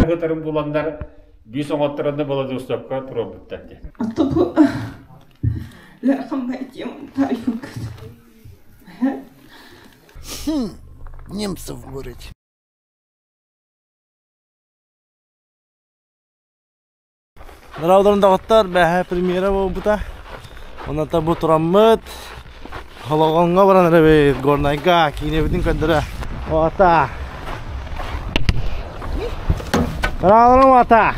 gıtırım bulanlar bir soğutlarında buladı ustakka turobuttan diye. Atobu la хамбайтим тайфук. Немцев говорить. Нравдан дагыттар бәһә премьера бу бута. Онда бу тураммыт. Халаганга баран рәбе горнайга кине битин көндөрә. Ата. Нравдан ата.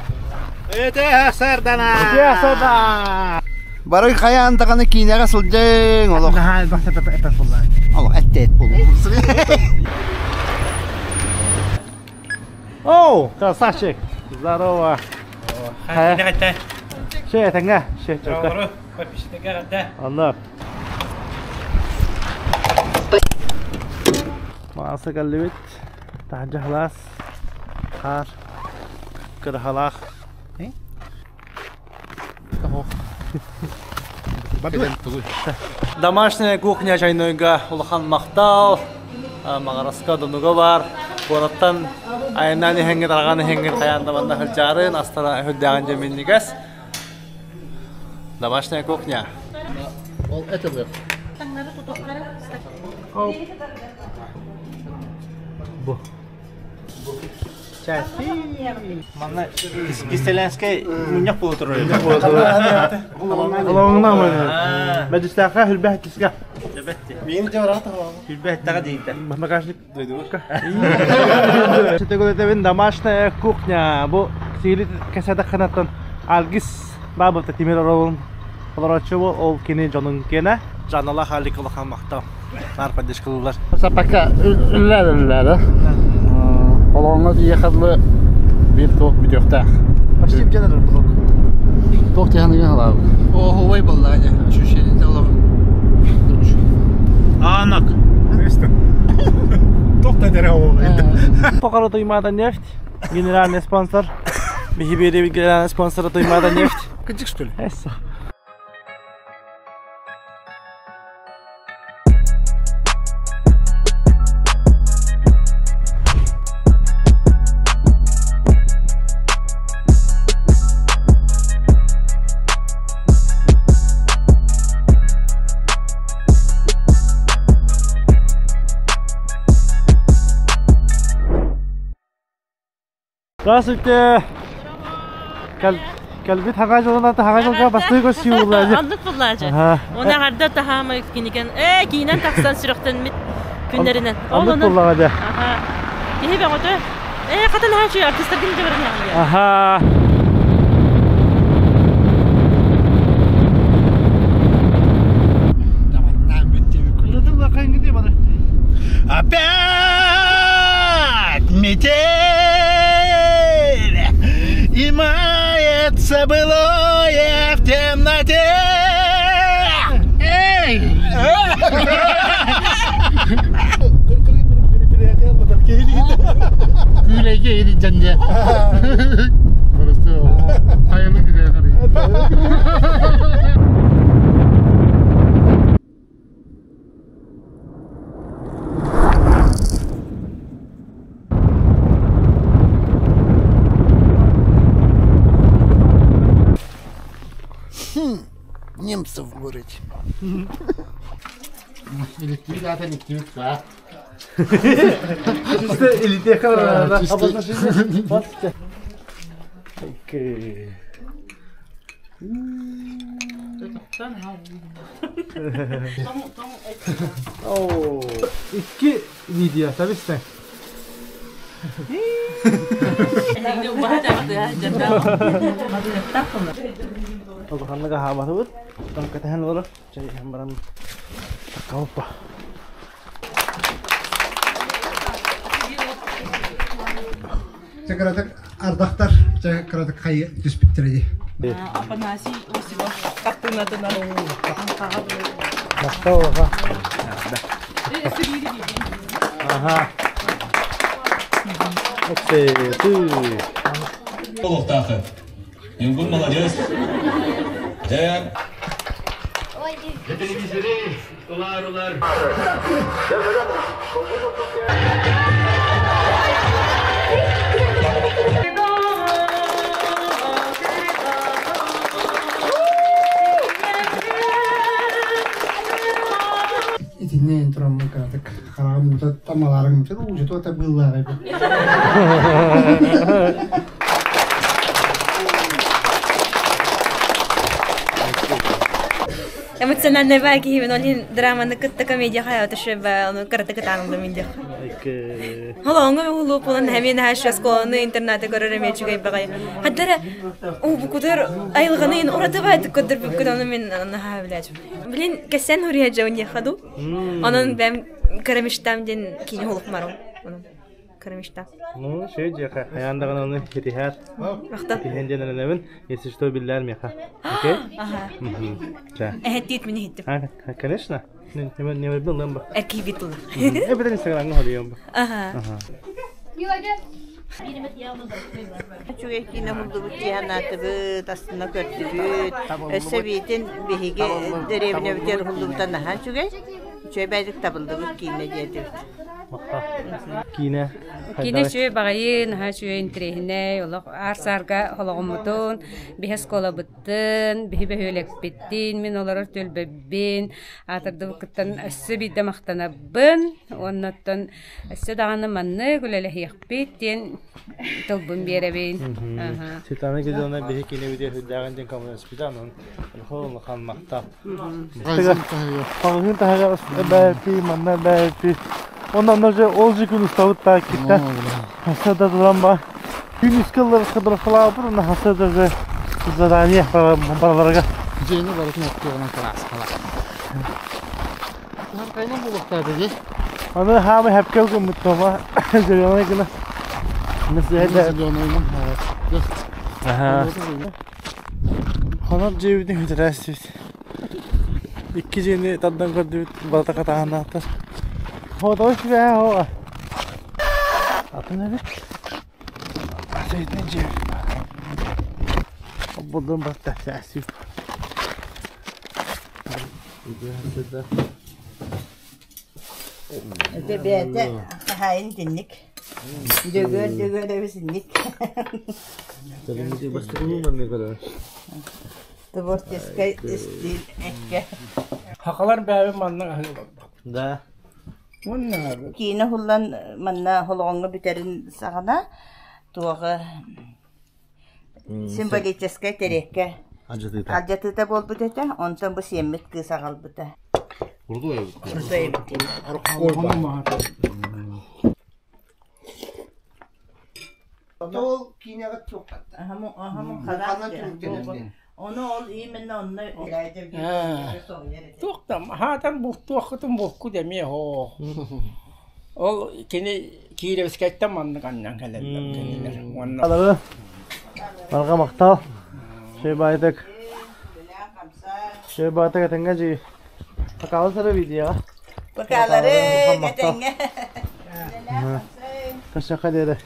Эте сардана. Я сада. Барый хаян таганы кинеге сылжың олох. Да, бахта та фуллай. Аллах әттет бул. О, красавчик. Здорово. Хәтта. Şey tenge, şey çok. Doğru. Pişti geldi. Allah. Masa kalbit. Tahja halas. Har. Kerhalak. Домашняя кухня чайнойга улахан мактал. Магараска донуга бар. Бораттан айнаны хенгер арганы хенгер каянда банда хылжарын астана хөддаган жеминнигес. Домашняя кухня. Ол это бер. Бу. Чай. Мана иселенский муньяк булып турыр. Алаңна мына. Мәҗлестәгә хилбәт кискә. Мин җаврата. Хилбәт тагы дейди. Багажник дойдука. Что это домашняя кухня. Бу силит кесәдә ханаттан алгис бабы тимер орын. Флорачево ол кине жанын кене. Жанала халик улахан мактау. Нар падеш кылылар. Сапака үлләр. Олоңыз ехадлы bir tok bidöktä. Почти жанр блок. Tok tehanigen halab. O hovay vallahi şu şeyde olur. Anak. Место. Тохта дерево. Покара Туймада нефть. Генеральный спонсор. Бихибери генеральный спонсор Туймада нефть. Кыдык что ли? Эсса. Здравствуйте. Калбит хагажлана та хагажлга басты көсүлләҗе. Андык буллаҗы. Оны гарда тахамы кинеген. Кинен таксан сырыктан мит күннәреннән. Андык буллаҗы. Аха. Кеһе бәгъдә. Катан хаҗы артистар кин җибәргән ягы. Аха. Там битте күлле. Ул да кайын гыды бара. Опять метель и мается былое в темноте. Эй! Gülege gideceksin diye. Burası o. Hayırlı güzel karı. Немцев говорить. Elektrik zaten elektrik var. İşte elite kadar. Abla şimdi bas. Okey. Oh, iki video tabii sen. Kalau kan nggak haba tuh, kan katahan lo, cari hambaran kau apa? Tekrar ardaktar, tekrar kayı düz bitirdi. Apa nasi usiba kapuna to na. Basta apa? Aha. Oke, tuh. Олов тахы. Юнгун молодец. Так. Телевизоры, улар. artık karamıza tamalarım için ucu tuta bıllar gibi. Эмоциональная байки, но они драма на катта комедия хая, это же ну карате катан на комедия. Хало он говорит хулу полон همين هاش راسكو на интернете قرر ميجي جاي بقى. هدرة أو بقدر أي الغنين أورده بعد قدر بقدر من أنا هبلاج. بلين كسان هوري هجوني خدو. أنا بام كرمشتام دين كيني هولق مرو. كرمشتام. Ну, şey diye hayanda kanalını hedihat. Vakta. Hihendiyen ananın yetiştiği biller mi ha? Okey? Aha. Tá. هديت من هدي. Ha, kanışna. Ne var bilmem bak. أكيد بيطلع. Ebeden Instagram'da oluyor bak. Aha. Çünkü huldu bu cihanatı bu aslında kötü bu seviyetin bihige derevine biter huldu bu tanah çünkü çöbelik tabıldı bu kine geldi. Kine. Kine şöyle bakayım, ha şöyle intrihine, yola arsarga halağımıdın, bir eskola bıttın, bir hölek bittin, min olarak tölbebin, atırdı vakitten össe bir de maktanabın, ondan össe dağını manne gülele hiyakbittin, tolbun bir erebin. Sitana gidiyorlar bir kine video hüdağın den kamerayı spidanın, hol kan makta. Ağzın tahaga belki manne belki. Ondan önce olcu gün ustavut takipten hasada duran var. Gün iskılları kadar falan durun hasada ve zadaniye paralara. Jeni balıkın yaptığına karas falan. Her kaynan bulukta dedi. Onu hamı hep kalkın mutlaka. Jeyona günü. Nasıl hede? Jeyona'nın hayat. Aha. Hanım cebinde hüdresi. İki jeni taddan gördü balta katağına atar. Hoş be ho. Atın ne? Seyitneci. Buldum bak da sesi. Tebiyete hain dinlik. Dögör evisinlik. Tabii başka bulunmadı ne kadar. Tıbortiskay istil ekke. Hakalar bäbim manna. Da. Kine hullan manna holonga biterin sağana tuğa simbolическая тереке. Acıtı da bol butete, ondan bu siyemmet kısagal buta. Vurdu ya. Tol kinyaga çok. Ahamın kadar. Onu ol iyi men onunla ileride bir Tuqtam, hatan bu tuqtum bu demiye ho. Ol kini kiirevskayttan manna kannan kalendam kiniler. Wannan. Aları. Marga maktal. Şey baydak. Şey baydak atengaji. Pakawan sa video. Pakaları katenge. Kasaka dere.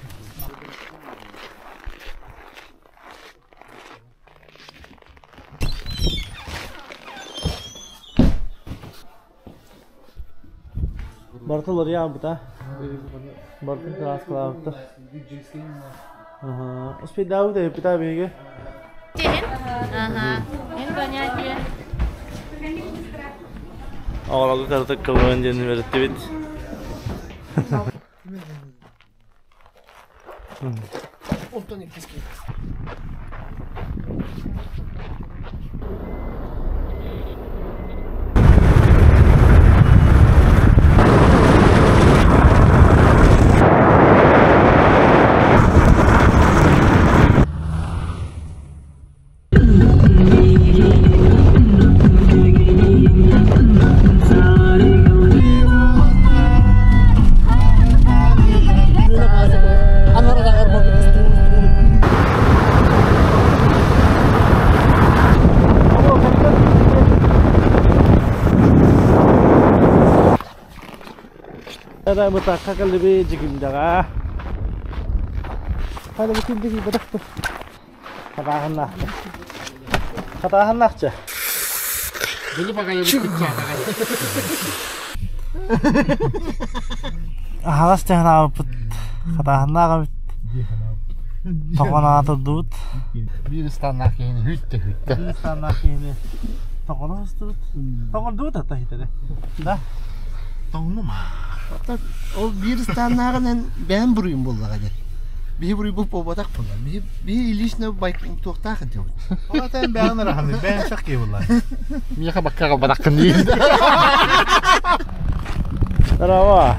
Bartolor ya buta. Bartol kelas kelapa. Aha, uspet daud deh pita bege. Aha. Ini banyak dia. Awal kartak kawan jenis bertibit. Ada mutaka kali lebih jigim jaga. Kalau mungkin tinggi bedak tuh. Katakan lah cah. Dulu pakai bikin cah. Halas cah naput. Katakan lah kami. Tokona terdut. Bir standak ini hütte. Bir standak ini. Tokona terdut. Tokona dut atau itu deh. Dah. Toğnuma. O bir stanlardan ben burayım bulladı. Bir burayı bu pobadak bulladı. Bir ilişne bayım tohtak diyor. Ola sen beğenir hani ben çok iyi bunlar. Miyaka bakka badakın değil. Merhaba.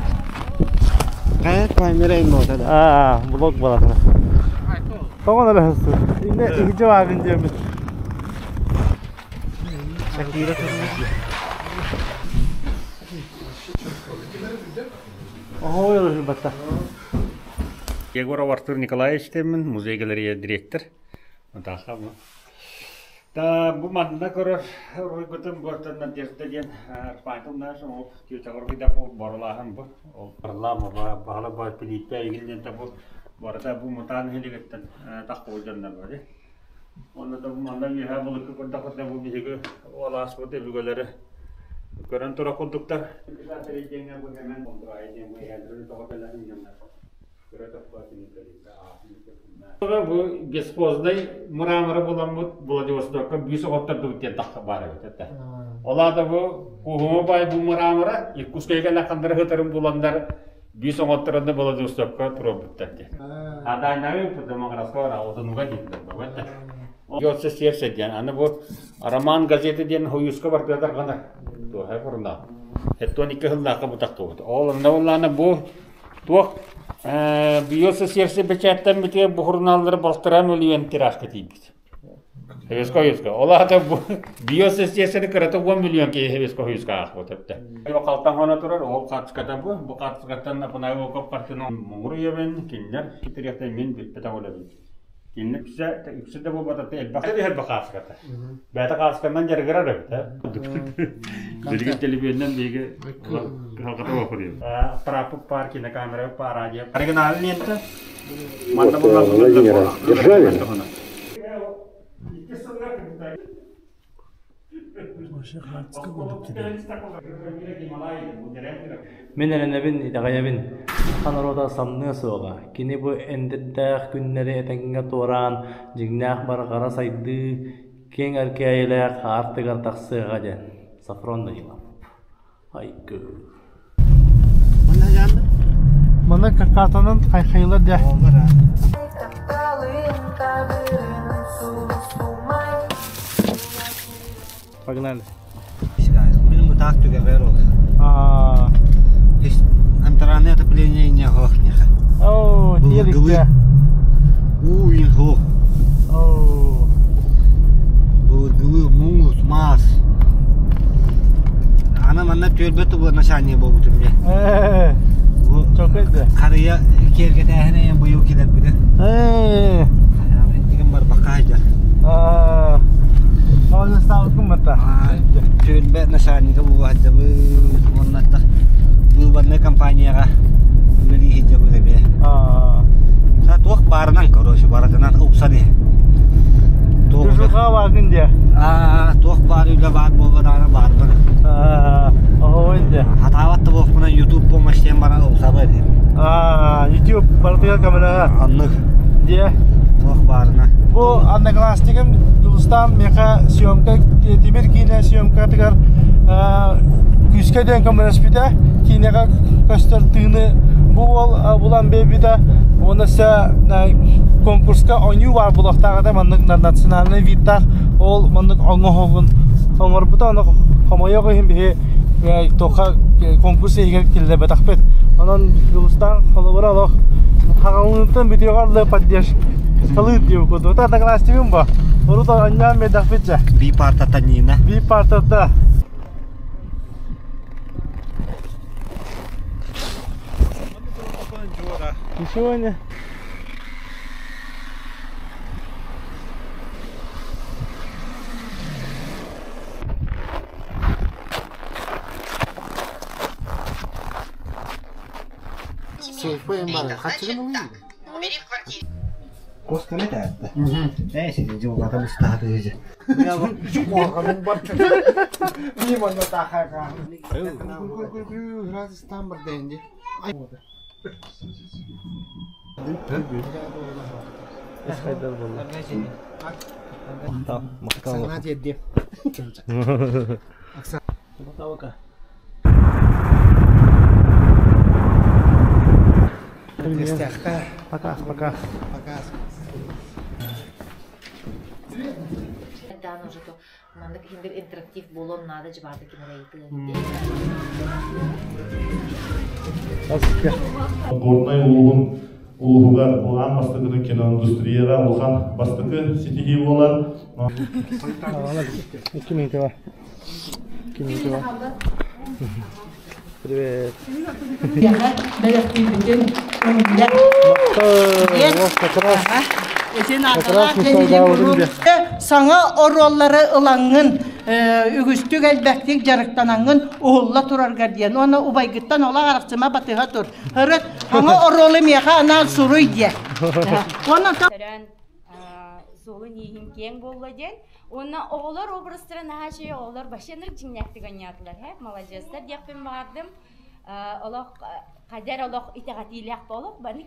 Kayak kamerayım ortada. Blog balıklı. Tamam öyle hızlı. Yine ikinci vakın diyormuş. Şakira tutmuş. Oho öyle batta. Егоров Артур Николаевич темен, музей галерея директор. Онтаха бу. Та бу манда көрөр рой гытым бортан надежда ден арпайтым наш ол тючагыр бида бу борлахан бу. Ол барлама бала ба пилипе игилден та бу борта бу мутан хелигеттен таккылдандар бар. Онда да бу манда яха булык көрдө бу биге олас бу телгөлөрү. Көрөн тура кондуктор. Кызатыр жеңе бу hemen контрол айдем бу ядры тоготаларын жамдар. Bu бесхоздай мраморы буламыт Владивостокка бүйсө оттарды бүттен такка бары өтөтө. Оларда бу кугуму бай бу мраморы Иркутскайга лакандыр хытырым буландар бүйсө оттарды Владивостокка туруп бүттен. Адайнагы демография аудунуга жетти. Йосы серсе ден аны бу Роман газети ден хуюска бартыдар гана. То хайфурна. Хеттонике хыллакка бутакка бут. Ол ноланы бу туак биосы серсе печаттан бите бу журналдары балтыран миллион тираж кетибит. Хевеско. Оларда бу биосы серсени кырата 1 миллион ке хевеско ахватты. Калтан хана турар, ол катската бу катскаттан апына окоп партының муңру ебен киндер хитрияттан мен битпета болабын. Кинне иксе бу бататы элбакты хел бакаската. Бата каскандан жаргырар да. Дилге телевизиондан биге халката окуру. Прапу парки на камера парадия. Оригинал лента. Манда була. Мен эренебин идагайабин ханорода самны соога кини бу эндердах күннери этеңге туран жигнах бар кара сайды кең аркейле артыгар таксыга ден сафрон да жылап айкы Мана жанды. мына какатанын кайхайлар да Погнали. Минимум так туга веро. Интернет отопление гохниха. О, делик. Уин хо. О. Бу мус мас. Ана манна төлбөтү бу нашание болду мне. Бу чокойду. Карыя керге тахне бу юкилеп биде. Дигем бар бакайда. Onu sağlıklı mı ta? Tülbe naşaniga bu hadda bu onnatta bu banne kampanyaya beri hijab rebe. Sa tuak barnan koroş baradanan uksani. Tuka vakın diye. Tuak barıyla bar bolana bardan. O indi. Hatavat bu buna YouTube bu maçten bana uksaber. YouTube barkıya kamera. Anlık. Diye. Tuak barına. Bu anaglastigim Yıldız'tan meka siyomka demir kine siyomka tekrar küskeden kamerası bir de kine gösterdiğini bu bulan bebi de ona se konkurska oyunu var bulakta da manlık nasyonalne vidda ol manlık angohogun onlar bu da onu hamaya koyayım bir toka konkursa ilgili kilde betakpet onun Yıldız'tan kalıbıra Allah hakkınlıktan videolarla paylaş Salut diyor kodu. Tata kelas tim ba. Baru tahu anya medah pecah. Bi parta tanina. Bi parta ta. Сегодня. Сейфуем бар. Хатчыгын уйду. Коска не тәтті. Нәйсе, жоға да мұстағы өзі. Я бұл қорғаның бар. Не мұнда тақаға. Градустан бір дәйінде. Қайдар болды. Ақсаңа деді. Ақсан. Пока. Пока. Dan уже то манда киндер интерактив болон надо жбарды кинерейти. Горной улугун улугугар улан бастыгы киноиндустрияга улхан бастыгы ситихи болар. 2 минуты бар. 2 минуты бар. Привет. Саңа ороллары ылаңын, үгістік әлбәктік жарықтанаңын оғылла тұрар гардиен. Оны убайгыттан ола арақсыма батыға тұр. Хырыт, аңа оролы меха анан сұруй де. Золы нейін кен болы ден. Оны оғылар обрастыры наға жей оғылар башенір жиннәкті ғанятылар. Молодестер декпен бардым. Олық қадар олық итағатилек болық. Бәні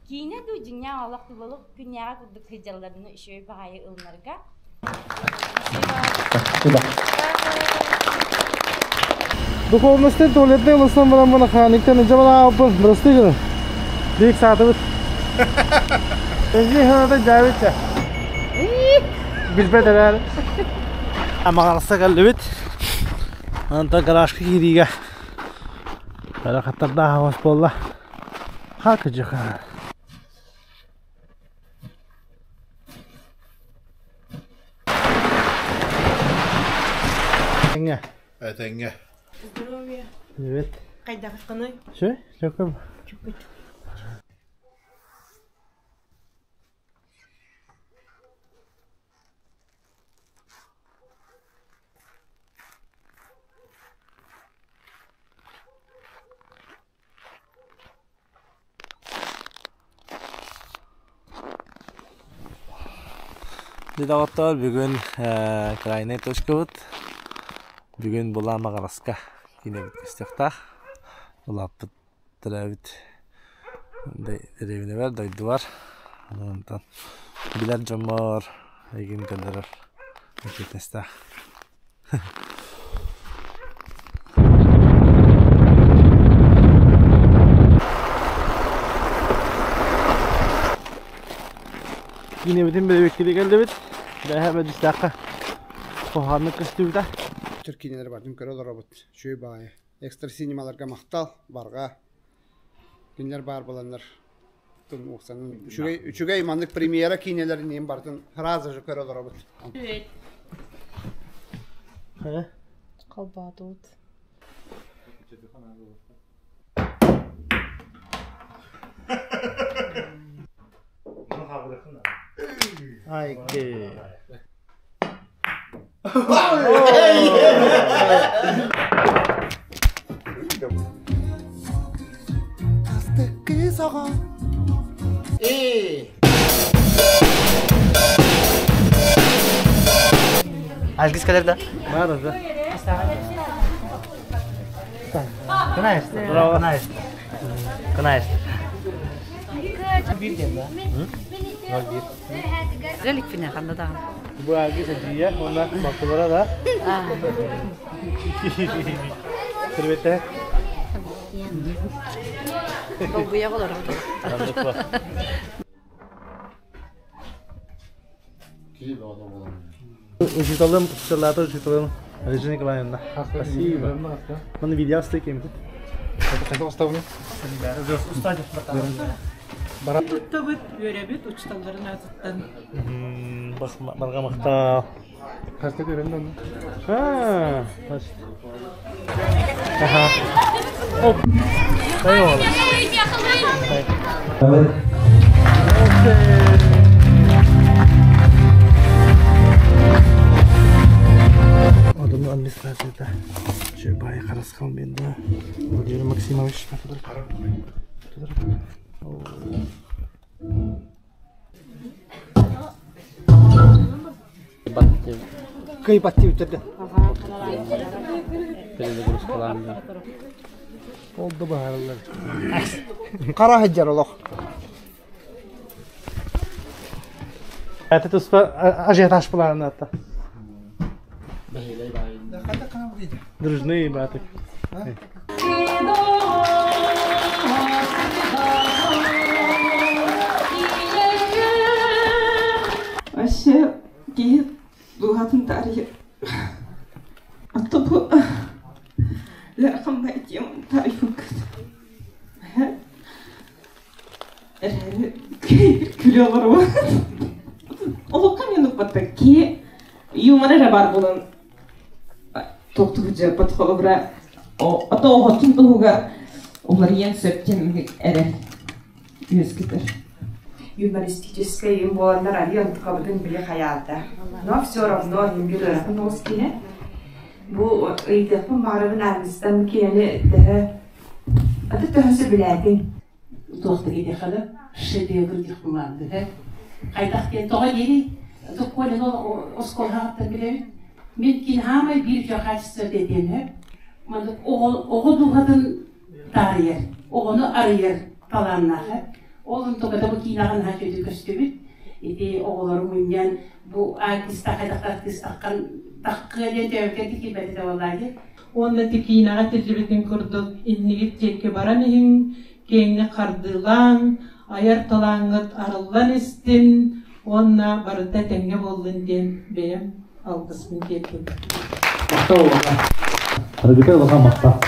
кейіне ду жиння олықты болық күнняға күрдік хиджаларыны үшөй бағайы ұлнарға. Духовностью туалетной в основном было никто не делал, просто играл. Биг сатывает. Здесь надо давиться. Билбет это. А магарса галлевит. Анта гаражка кирига. Ара хаттарда хавас болла. Хак жаха. Тенге. Тенге. Здоровья. Привет. Кайда кыны? Что? Чоком. Дидаваттар бүгін крайный точка бұд. Бүгін бұла мағараска кейіне біткістіқтақ. Бұла бұд дұрабыд. Дәревіне бар, дойды бар. Білер жомар, егін көлдірір. Өкетістіқ. Yine bütün bebekleri geldi bit. Daha hemen dışarıda. Kohanlık kıstığında. Türkiye'lere vardım körü robot. Şöyle bağlı. Ekstra sinemalarga maqtal barga. Günler bar bulanlar. Tüm oxsanın. Üçüge imanlık premiera kinelerin en bardın. Razı körü robot. Evet. He? Kalbadot. Ay ki. Algis kadar da? Var da. Kena Bravo, nice. Kena Bir dia lah. Relik fina kan da. Bu algis saja, ona maktabara da. Tervete. Bu ya kadar. Учитываем, что учитываем. Режим клиента. Спасибо. Мы видео стыкаем. Это оставлю. Тут вот веребит учталарын атыттан. Барга мақта. Қасты көрінді. Аха. Оп. Қай ол? Adamın administrasiyada şöyle bayağı karasıkan bende. Vladimir Maksimoviç ne kadar para? Kayıp attı bitirdi. Oldu baharlar. Kara haccar Allah. Это тут ажиотаж плана это. Дружные баты. Atau لا خمّا يوم تعرفك كل مرة الله كم ينبتك كي يوم أنا جبار بولن توقف جاب بدخل برا أو أتوه هتم تهوجا ومريان سبتين أره يسكتر юмористическое им было на район такого были хаята. Но все равно им было носкине. Бу идехм барабын армистан киене де аты төһөсө биләдин. Тоқты идехада шедевр дихманды. Кайдак кен тога ери токколен оскол хаттан билебит. Мен кин хамай бир жахачсы дедене. Манда огодугадын тарьер, огону арьер таланнахы. Олын тогада бу кинаган хачөдү көстөбүт. Эти оголору мундян бу акиста кайдактартыс аккан таккылен төвкети кибете валайды. Онда тикинага тежибетин курдук. Иннигит жекке баранын кеңне кардылан, аяр талаңыт арыллан истин, онна барыта теңге болдун ден бем алгысмын кетти. Мактоо. Арбика улахан макта.